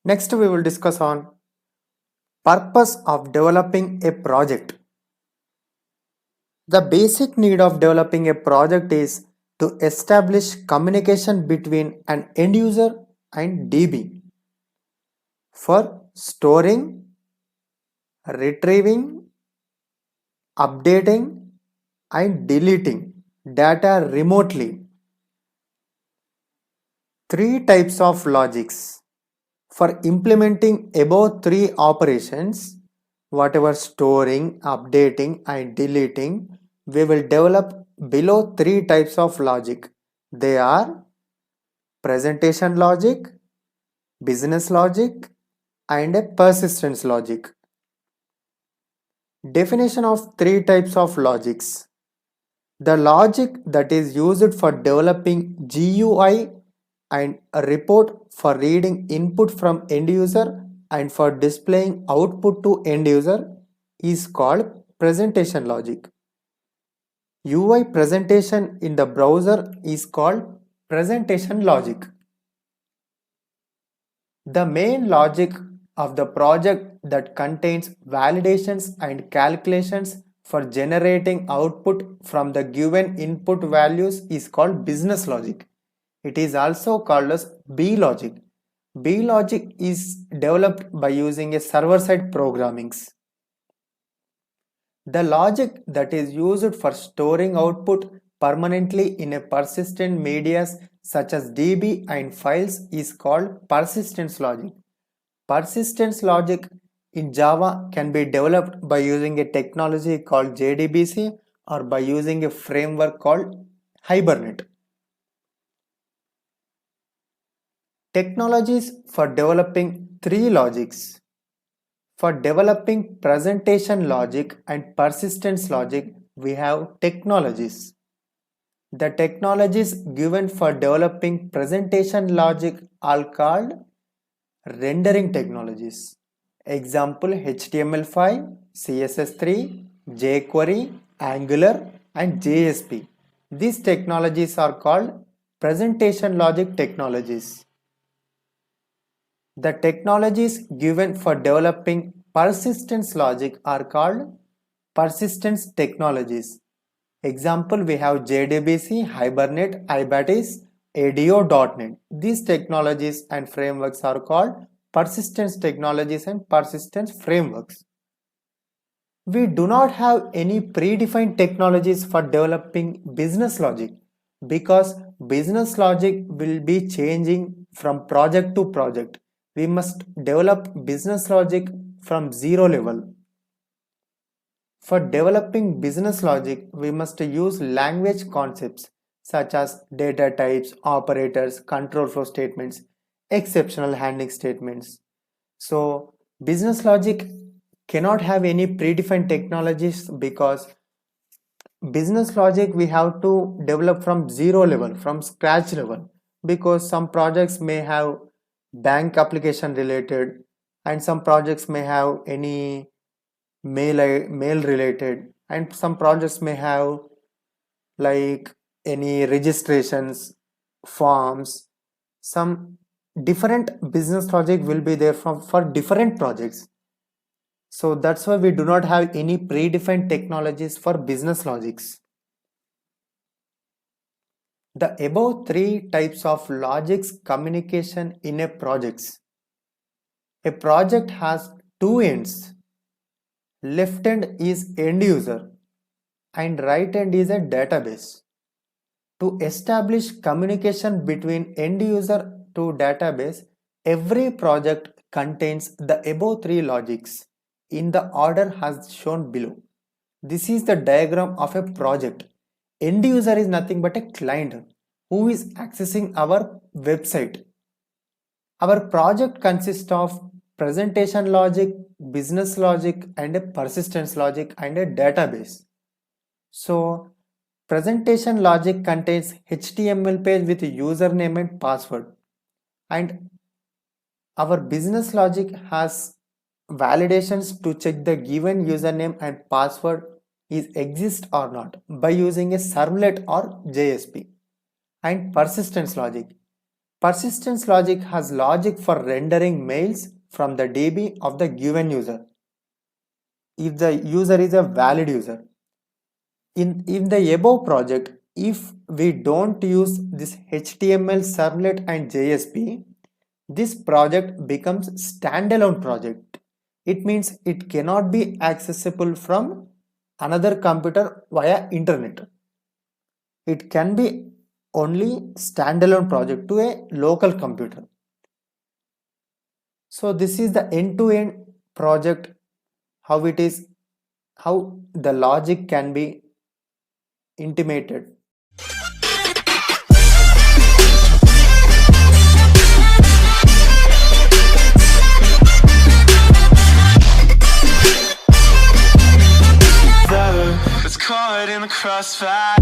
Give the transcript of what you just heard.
Next, we will discuss on purpose of developing a project. The basic need of developing a project is to establish communication between an end user and DB for storing, retrieving, updating, and deleting data remotely. Three types of logics. For implementing above three operations, whatever storing, updating, and deleting, we will develop below three types of logic. They are presentation logic, business logic, and a persistence logic. Definition of three types of logics. The logic that is used for developing GUI and a report for reading input from end user and for displaying output to end user is called presentation logic. UI presentation in the browser is called presentation logic. The main logic of the project that contains validations and calculations for generating output from the given input values is called business logic. It is also called as B logic. B logic is developed by using a server-side programmings. The logic that is used for storing output permanently in a persistent medias such as DB and files is called persistence logic. Persistence logic in Java can be developed by using a technology called JDBC or by using a framework called Hibernate. Technologies for developing three logics. For developing presentation logic and persistence logic, we have technologies. The technologies given for developing presentation logic are called rendering technologies. Example HTML5, CSS3, jQuery, Angular, and JSP. These technologies are called presentation logic technologies. The technologies given for developing persistence logic are called persistence technologies. Example, we have JDBC, Hibernate, IBATIS, ADO.NET. These technologies and frameworks are called persistence technologies and persistence frameworks. We do not have any predefined technologies for developing business logic because business logic will be changing from project to project. We must develop business logic from zero level. For developing business logic, we must use language concepts such as data types, operators, control flow statements, exceptional handling statements. So, business logic cannot have any predefined technologies because business logic we have to develop from zero level, from scratch level, because some projects may have bank application related and some projects may have any mail related and some projects may have like any registrations forms. Some different business logic will be there for different projects, so that's why we do not have any predefined technologies for business logics. The above three types of logics communication in a project. A project has two ends. Left end is end user and right end is a database. To establish communication between end user to database, every project contains the above three logics in the order as shown below. This is the diagram of a project. End user is nothing but a client who is accessing our website. Our project consists of presentation logic, business logic, and a persistence logic and a database. So, presentation logic contains HTML page with username and password, and our business logic has validations to check the given username and password is exist or not by using a servlet or JSP. And persistence logic. Persistence logic has logic for rendering mails from the DB of the given user if the user is a valid user. In the above project, if we don't use this HTML servlet and JSP, this project becomes standalone project. It means it cannot be accessible from another computer via internet. It can be only standalone project to a local computer. So this is the end-to-end project, how the logic can be intimated. It's caught in the crossfire.